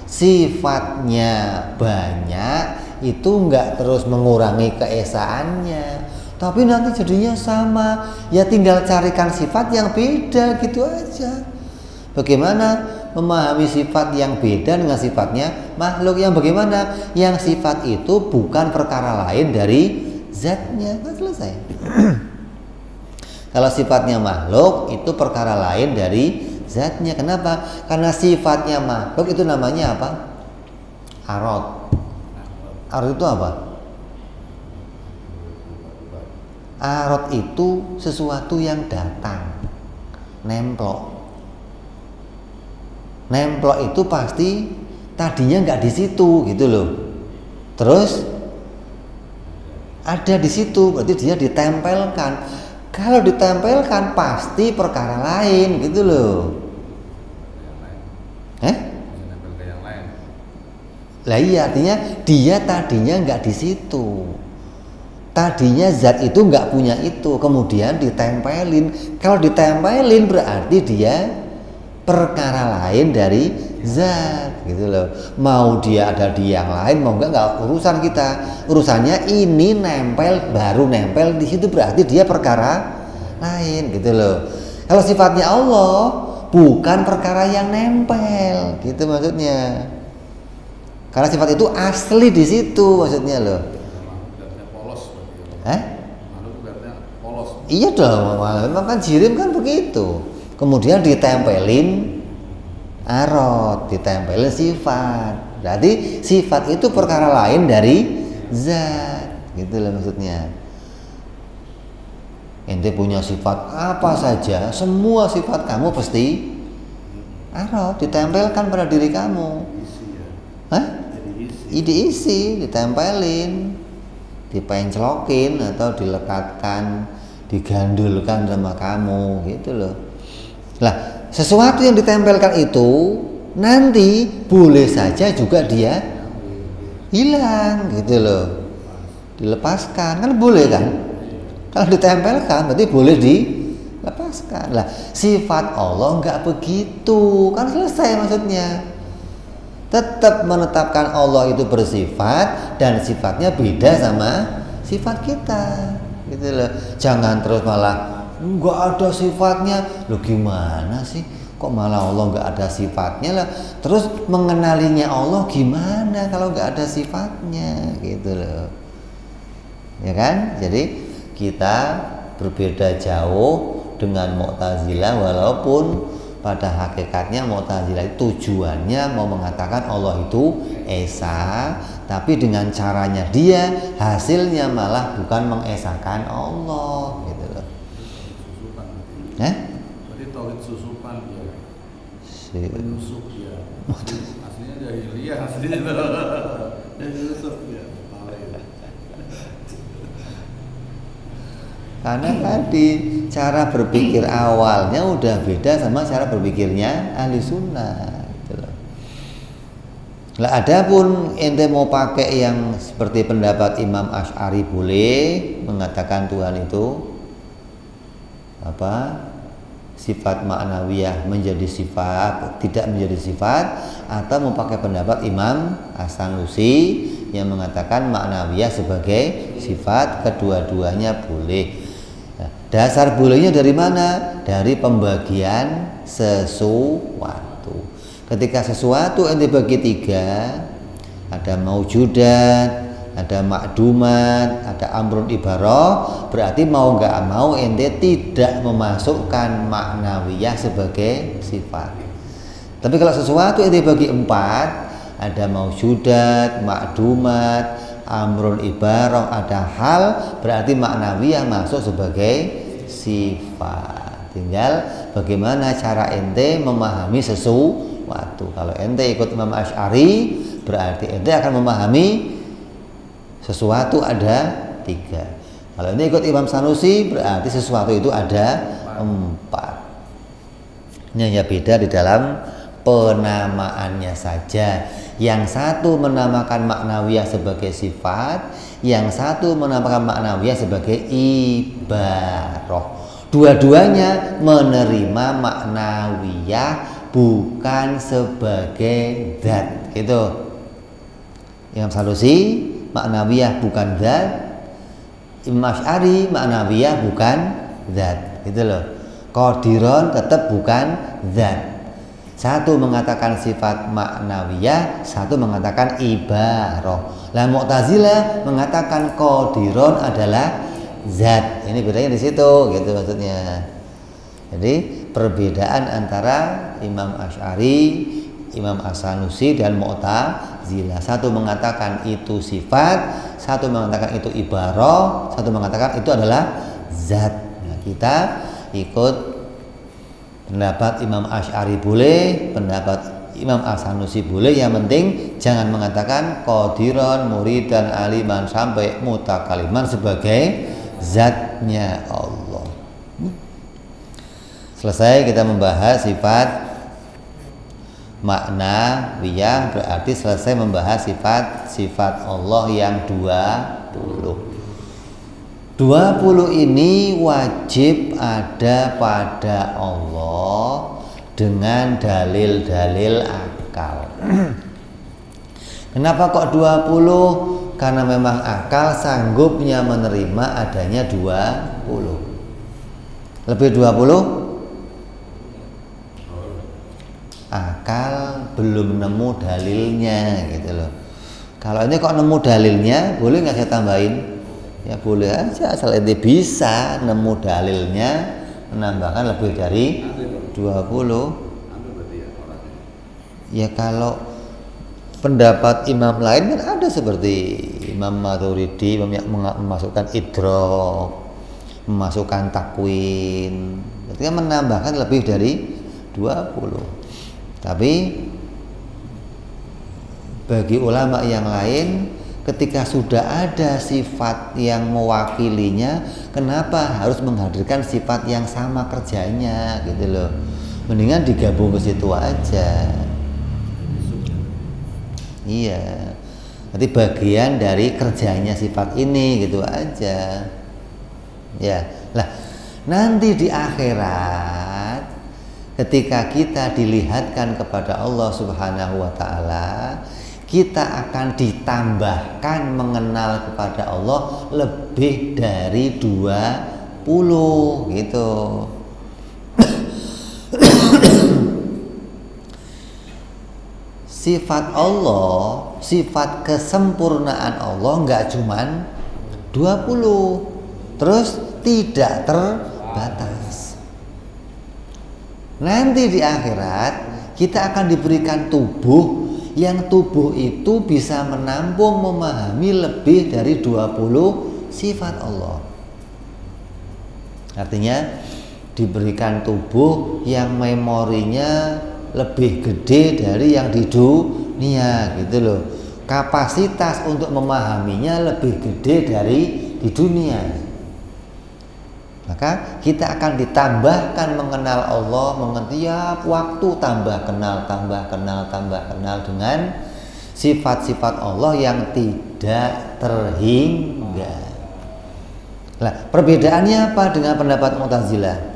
sifatnya banyak, itu nggak terus mengurangi keesaannya, tapi nanti jadinya sama. Ya tinggal carikan sifat yang beda, gitu aja. Bagaimana memahami sifat yang beda dengan sifatnya makhluk? Yang bagaimana? Yang sifat itu bukan perkara lain dari zatnya, kan selesai. Kalau sifatnya makhluk itu perkara lain dari zatnya. Kenapa? Karena sifatnya makhluk itu namanya apa? Arad. Arad itu apa? Arad itu sesuatu yang datang, nemplok. Nemplok itu pasti tadinya nggak di situ, gitu loh. Terus ada di situ, berarti dia ditempelkan. Kalau ditempelkan pasti perkara lain, gitu loh. Lah iya, artinya dia tadinya nggak di situ. Tadinya zat itu nggak punya itu, kemudian ditempelin. Kalau ditempelin berarti dia perkara lain dari zat gitu loh. Mau dia ada di yang lain mau enggak urusan kita. Urusannya ini baru nempel di situ berarti dia perkara lain gitu loh. Kalau sifatnya Allah bukan perkara yang nempel gitu maksudnya. Karena sifat itu asli di situ maksudnya loh. Polos. Polos. Iya dong, memang kan jirim kan begitu. Kemudian ditempelin arot, ditempelin sifat. Berarti sifat itu perkara lain dari zat, gitu loh maksudnya. Ente punya sifat apa saja, semua sifat kamu pasti arot, ditempelkan pada diri kamu. Diisi, ditempelin, dipenclokin atau dilekatkan, digandulkan sama kamu, gitu loh. Lah, sesuatu yang ditempelkan itu nanti boleh saja juga dia hilang gitu loh. Dilepaskan kan boleh kan? Kalau ditempelkan berarti boleh dilepaskan. Lah, sifat Allah enggak begitu. Kan selesai maksudnya. Tetap menetapkan Allah itu bersifat dan sifatnya beda sama sifat kita. Gitu loh. Jangan terus malah nggak ada sifatnya, lo gimana sih? Kok malah Allah nggak ada sifatnya lah? Terus mengenalinya Allah gimana kalau nggak ada sifatnya, gitu loh, ya kan? Jadi kita berbeda jauh dengan Mu'tazilah, walaupun pada hakikatnya Mu'tazilah tujuannya mau mengatakan Allah itu esa, tapi dengan caranya dia hasilnya malah bukan mengesakan Allah, gitu loh. Berarti tauhid susupan ya. Penyusup ya. Aslinya jahiliyah aslinya. Penyusup ya. Karena tadi cara berpikir awalnya udah beda sama cara berpikirnya ahli sunnah, gitu loh. Lah adapun ente mau pakai yang seperti pendapat Imam Asy'ari boleh mengatakan Tuhan itu sifat ma'nawiyah menjadi sifat, tidak menjadi sifat, atau mau pakai pendapat Imam As-Sanusi yang mengatakan ma'nawiyah sebagai sifat, kedua-duanya boleh. Nah, dasar bolehnya dari mana? Dari pembagian sesuatu. Ketika sesuatu ente bagi tiga, ada maujudat, ada makdumat, ada amrun ibarah, berarti mau nggak mau ente tidak memasukkan maknawiyah sebagai sifat. Tapi kalau sesuatu ente bagi empat, ada maujudat, makdumat, amrun ibarah, ada hal, berarti maknawiyah masuk sebagai sifat. Tinggal bagaimana cara ente memahami sesuatu. Kalau ente ikut Imam Asy'ari, berarti ente akan memahami sesuatu ada tiga. Kalau ini ikut Imam Sanusi berarti sesuatu itu ada empat. Ini hanya beda di dalam penamaannya saja. Yang satu menamakan maknawiyah sebagai sifat, yang satu menamakan maknawiyah sebagai ibarah. Dua-duanya menerima maknawiyah bukan sebagai zat, gitu. Imam Sanusi maknawiyah bukan zat, Imam Asy'ari maknawiyah bukan zat, gitu loh. Qadiron tetap bukan zat. Satu mengatakan sifat maknawiyah, satu mengatakan ibarah. Lah Mu'tazilah mengatakan qadiron adalah zat. Ini bedanya di situ, gitu maksudnya. Jadi perbedaan antara Imam Asy'ari, Imam As-Sanusi dan Mu'tazilah. Satu mengatakan itu sifat, satu mengatakan itu ibarah, satu mengatakan itu adalah zat. Nah, kita ikut pendapat Imam Asy'ari boleh, pendapat Imam As-Sanusi boleh. Yang penting jangan mengatakan qadiran, muridan, aliman sampai mutakaliman sebagai zatnya Allah. Selesai kita membahas sifat maknawiyah, berarti selesai membahas sifat Allah yang 20. 20 ini wajib ada pada Allah dengan dalil-dalil akal. Kenapa kok 20? Karena memang akal sanggupnya menerima adanya 20. Lebih 20? Akal belum nemu dalilnya gitu loh. Kalau ini kok nemu dalilnya, boleh nggak saya tambahin? Ya boleh aja, asal ente bisa nemu dalilnya menambahkan lebih dari 20. Ya kalau pendapat imam lain kan ada seperti Imam Maturidi yang memasukkan idrok, memasukkan takwin, berarti kan menambahkan lebih dari 20. Tapi bagi ulama yang lain, ketika sudah ada sifat yang mewakilinya, kenapa harus menghadirkan sifat yang sama kerjanya gitu loh? Mendingan digabung ke situ aja. Iya, berarti bagian dari kerjanya sifat ini gitu aja. Ya, lah nanti di akhirat ketika kita dilihatkan kepada Allah Subhanahu wa taala, kita akan ditambahkan mengenal kepada Allah lebih dari 20 gitu. Sifat Allah, sifat kesempurnaan Allah nggak cuman 20, terus tidak terbatas. Nanti di akhirat kita akan diberikan tubuh yang tubuh itu bisa menampung, memahami lebih dari 20 sifat Allah. Artinya diberikan tubuh yang memorinya lebih gede dari yang di dunia gitu loh. Kapasitas untuk memahaminya lebih gede dari di dunia. Maka kita akan ditambahkan mengenal Allah, tiap waktu tambah kenal dengan sifat-sifat Allah yang tidak terhingga. Nah, perbedaannya apa dengan pendapat Mu'tazilah?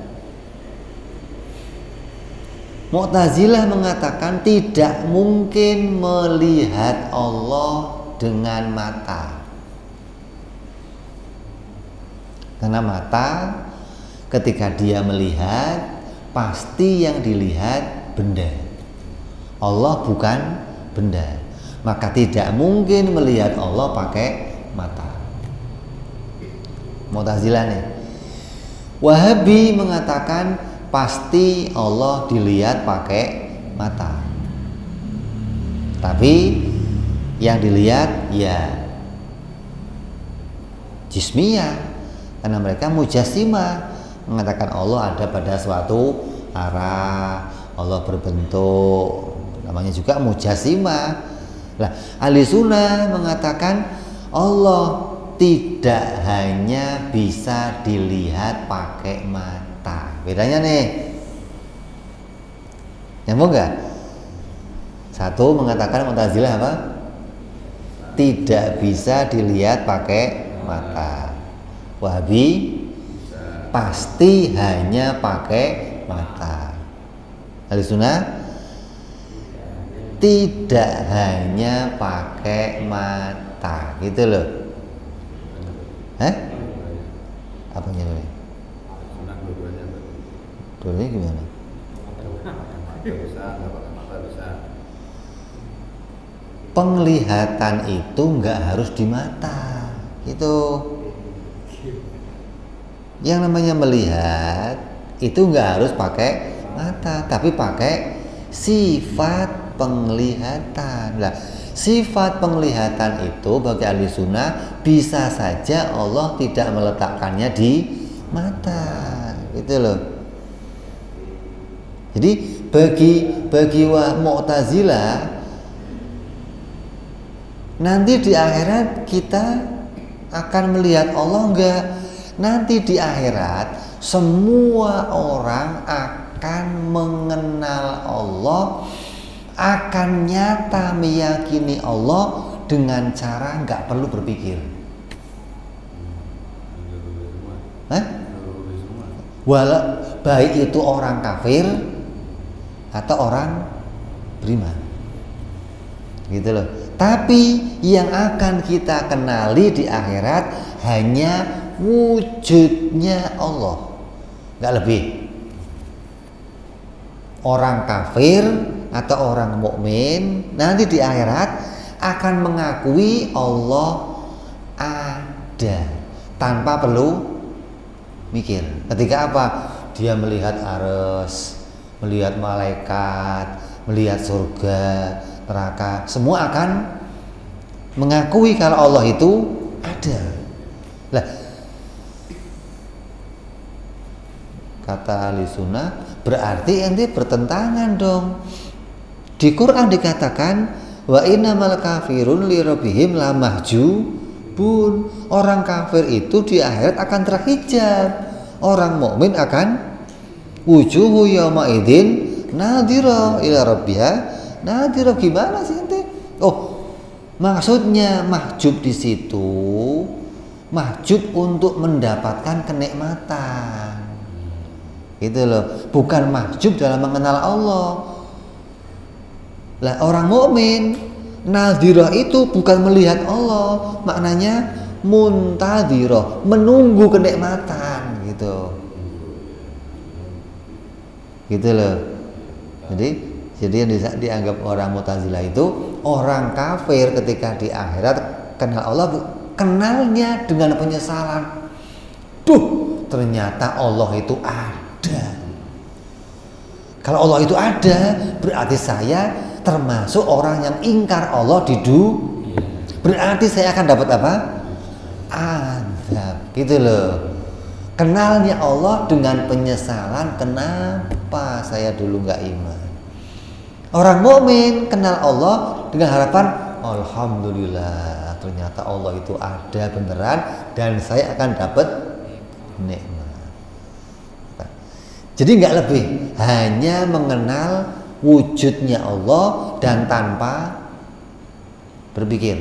Mu'tazilah mengatakan tidak mungkin melihat Allah dengan mata. Karena mata ketika dia melihat, pasti yang dilihat benda. Allah bukan benda. Maka tidak mungkin melihat Allah pakai mata. Mu'tazilah nih. Wahabi mengatakan pasti Allah dilihat pakai mata. Tapi yang dilihat ya jismiyah, karena mereka mujassimah, mengatakan Allah ada pada suatu arah, Allah berbentuk, namanya juga mujassimah. Nah, ahli sunnah mengatakan Allah tidak hanya bisa dilihat pakai mata. Bedanya nih, nyambung nggak? Satu mengatakan Mu'tazilah apa? Tidak bisa dilihat pakai mata. Wahabi pasti hanya pakai mata. Ahli sunnah tidak hanya pakai mata, gitu loh. Apanya boleh? Dulunya gimana? Penglihatan itu nggak harus di mata, gitu. Yang namanya melihat itu nggak harus pakai mata, tapi pakai sifat penglihatan. Nah, sifat penglihatan itu bagi ahli sunnah bisa saja Allah tidak meletakkannya di mata, gitu loh. Jadi bagi Mu'tazilah, nanti di akhirat kita akan melihat Allah enggak? Nanti di akhirat semua orang akan mengenal Allah, akan nyata meyakini Allah dengan cara nggak perlu berpikir. Walau baik itu orang kafir atau orang beriman. gitu loh. Tapi yang akan kita kenali di akhirat hanya wujudnya Allah, nggak lebih. Orang kafir atau orang mukmin nanti di akhirat akan mengakui Allah ada tanpa perlu mikir. Ketika apa? Dia melihat arsy, melihat malaikat, melihat surga, neraka, semua akan mengakui kalau Allah itu ada. Lah, kata ahli sunnah berarti ente bertentangan dong. Di Quran dikatakan wa innamal kafirun li rabbihim lamahjubun. Orang kafir itu di akhirat akan terhijab. Orang mukmin akan wujuhu yauma idzin nadhira ila rabbiha nadhira. Gimana sih ente? Oh, maksudnya mahjub di situ mahjub untuk mendapatkan kenikmatan. Gitu loh, bukan mahjub dalam mengenal Allah. Lah orang mukmin nadhira itu bukan melihat Allah, maknanya muntadhira, menunggu kenikmatan gitu. Gitu loh. Jadi yang dianggap orang Mu'tazilah itu orang kafir ketika di akhirat kenal Allah, kenalnya dengan penyesalan. Ternyata Allah itu ada. Kalau Allah itu ada, berarti saya termasuk orang yang ingkar Allah di dunia. Berarti saya akan dapat apa? Azab. Gitu loh. Kenalnya Allah dengan penyesalan, kenapa saya dulu nggak iman. Orang mukmin kenal Allah dengan harapan, alhamdulillah, ternyata Allah itu ada beneran dan saya akan dapat nikmat. Jadi nggak lebih, hanya mengenal wujudnya Allah dan tanpa berpikir.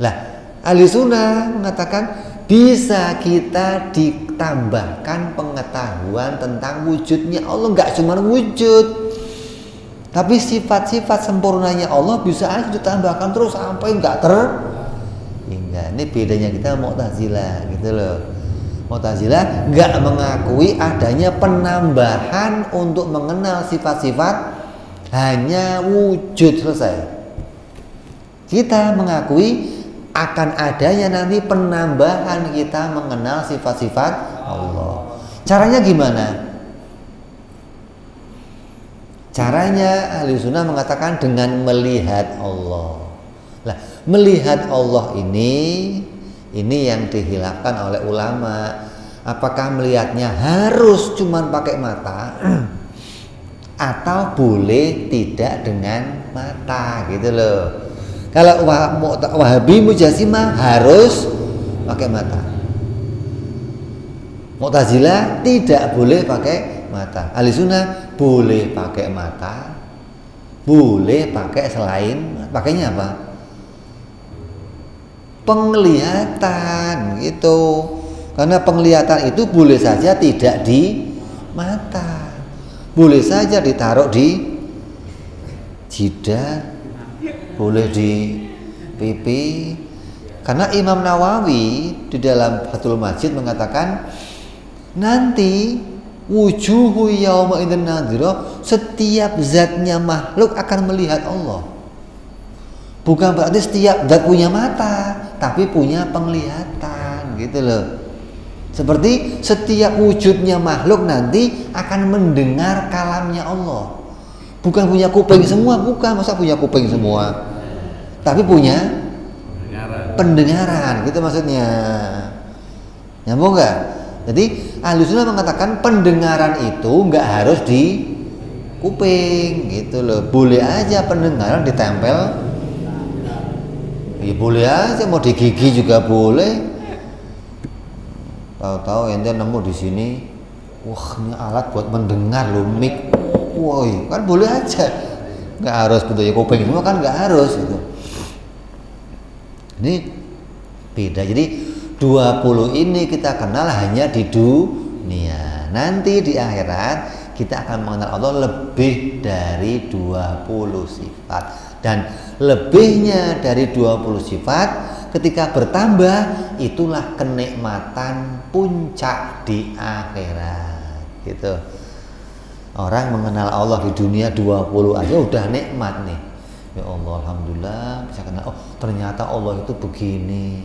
Lah, ahli sunnah mengatakan bisa kita ditambahkan pengetahuan tentang wujudnya Allah, nggak cuma wujud, tapi sifat-sifat sempurnanya Allah bisa aja ditambahkan terus sampai nggak hingga. Ini bedanya kita Mu'tazilah gitu loh. Mu'tazilah nggak mengakui adanya penambahan untuk mengenal sifat-sifat, hanya wujud selesai. Kita mengakui akan adanya nanti penambahan kita mengenal sifat-sifat Allah. Caranya gimana? Caranya ahli sunnah mengatakan dengan melihat Allah. Lah, melihat Allah ini yang dihilangkan oleh ulama. Apakah melihatnya harus cuman pakai mata atau boleh tidak dengan mata gitu loh. Kalau Wahabi Mujassimah harus pakai mata. Mu'tazilah tidak boleh pakai mata. Ahli sunnah boleh pakai mata, boleh pakai selain. Pakainya apa? Penglihatan gitu. Karena penglihatan itu boleh saja tidak di mata, boleh saja ditaruh di jidat, boleh di pipi. Karena Imam Nawawi di dalam Fathul Majid mengatakan nanti wujuhu yauma idzin nadhira, setiap zatnya makhluk akan melihat Allah. Bukan berarti setiap zat punya mata, tapi punya penglihatan gitu loh. Seperti setiap wujudnya makhluk nanti akan mendengar kalamnya Allah. Bukan punya kuping semua, bukan, masa punya kuping semua, tapi punya pendengaran, gitu maksudnya. Nyambung nggak? Jadi ahli sunnah mengatakan pendengaran itu nggak harus di kuping, gitu loh. Boleh aja pendengaran ditempel, ya boleh aja, mau di gigi juga boleh. Tahu-tahu ente nemu di sini, wah ini alat buat mendengar loh, mic. Woi, kan boleh aja, nggak harus bentuknya kuping semua, kan nggak harus gitu. Ini beda. Jadi 20 ini kita kenal hanya di dunia. Nanti di akhirat kita akan mengenal Allah lebih dari 20 sifat. Dan lebihnya dari 20 sifat ketika bertambah itulah kenikmatan puncak di akhirat gitu. Orang mengenal Allah di dunia 20 aja udah nikmat nih. Ya Allah, alhamdulillah bisa kenal. Oh, ternyata Allah itu begini.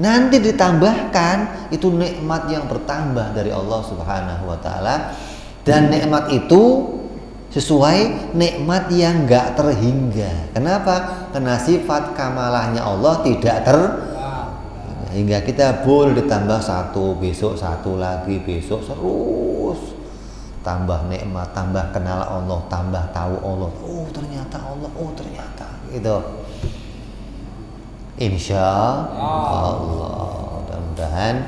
Nanti ditambahkan itu nikmat yang bertambah dari Allah Subhanahu wa taala, dan nikmat itu sesuai nikmat yang enggak terhingga. Kenapa? Karena sifat kamalahnya Allah tidak hingga kita boleh ditambah satu, besok satu lagi, besok terus tambah nikmat, tambah kenal Allah, tambah tahu Allah. Oh ternyata Allah, oh ternyata gitu. Insya Allah, mudah-mudahan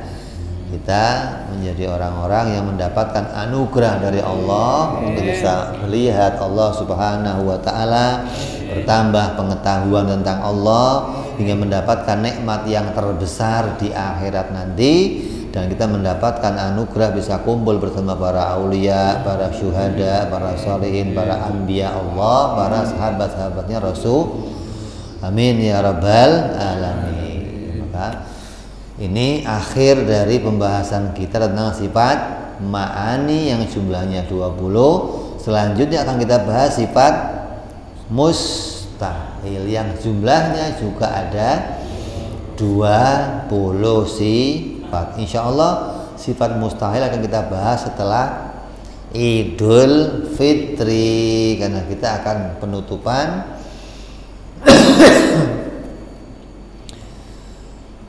kita menjadi orang-orang yang mendapatkan anugerah dari Allah untuk bisa melihat Allah Subhanahu wa taala, bertambah pengetahuan tentang Allah hingga mendapatkan nikmat yang terbesar di akhirat nanti. Dan kita mendapatkan anugerah bisa kumpul bersama para aulia, para syuhada, para sholihin, para anbiya Allah, para sahabat-sahabatnya Rasul. Amin ya rabbal alamin. Maka ini akhir dari pembahasan kita tentang sifat ma'ani yang jumlahnya 20. Selanjutnya akan kita bahas sifat mustahil yang jumlahnya juga ada 20 sifat. Insya Allah sifat mustahil akan kita bahas setelah Idul Fitri, karena kita akan penutupan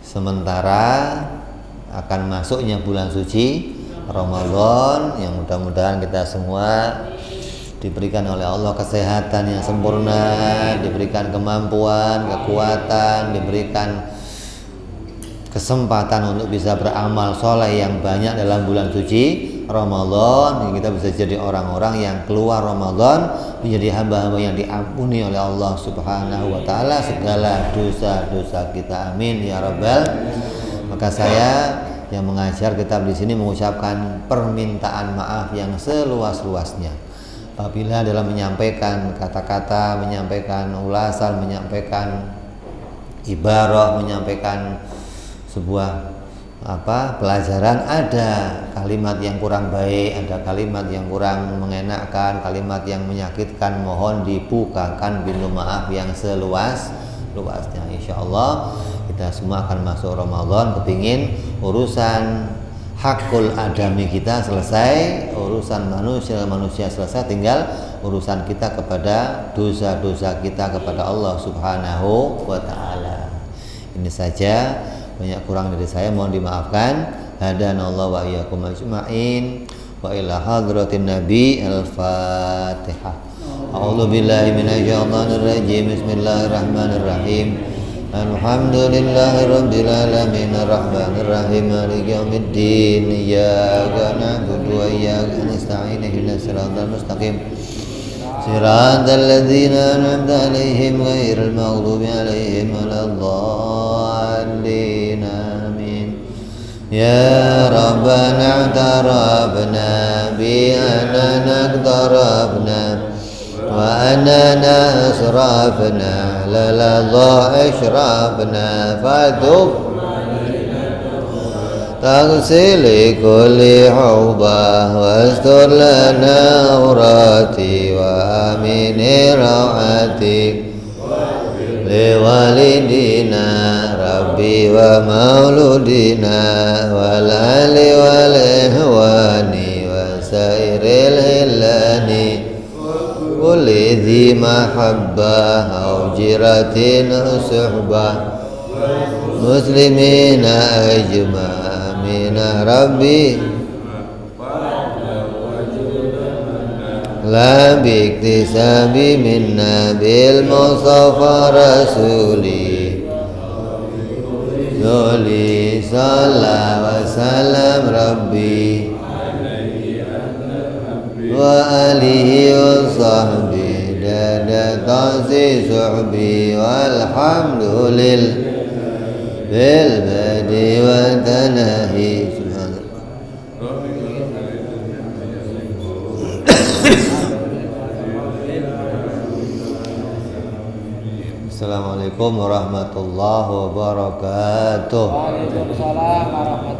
sementara akan masuknya bulan suci Ramadan, yang mudah-mudahan kita semua diberikan oleh Allah kesehatan yang sempurna, diberikan kemampuan, kekuatan, diberikan kesempatan untuk bisa beramal soleh yang banyak dalam bulan suci Ramadan, yang kita bisa jadi orang-orang yang keluar Ramadan menjadi hamba-hamba yang diampuni oleh Allah Subhanahu wa taala segala dosa-dosa kita. Amin ya rabbal. Maka saya yang mengajar kitab di sini mengucapkan permintaan maaf yang seluas-luasnya apabila dalam menyampaikan kata-kata, menyampaikan ulasan, menyampaikan ibarah, menyampaikan sebuah pelajaran ada kalimat yang kurang baik, ada kalimat yang kurang mengenakkan, kalimat yang menyakitkan, mohon dibukakan pintu maaf yang seluas-luasnya. Insya Allah kita semua akan masuk Ramadan kepingin urusan hakul adami kita selesai, urusan manusia selesai, tinggal urusan kita kepada dosa-dosa kita kepada Allah Subhanahu wa ta'ala. Ini saja, banyak kurang dari saya mohon dimaafkan. Hadanallahu wa iyyakum ajma'in wa ila hadratin nabi. Al-Fatihah. A'udzu billahi minasyaitonir rajim. Bismillahirrahmanirrahim. Alhamdulillahirabbil alamin arrahmanir rahim maliki yaumiddin. Iyyaka na'budu wa iyyaka nasta'in ihdinas siratal mustaqim. Siratal ladzina an'amta 'alaihim ghairil maghdubi 'alaihim waladdallin. Amin. Ya Rabbana i'tarafna bi annana iqtarafna wa annana asrafna laladha ashrafna fatub taghsil kulli hawbah wastur lana urati wa amini rawati liwalidina rabbi wa mauludina wal ali wal ihwani wa sairil hilani kulli dhi mahabbah au jiratin suhbah muslimina ajma'ina rabbi la biktisabi minna bil mustafa rasuli Zoli sallallahu wa sallam rabbi wa alihi wa sahbihi dada ta'zi suhbi walhamdulillah bil badi wa tanahi. Assalamualaikum warahmatullahi wabarakatuh. Waalaikumsalam warahmatullahi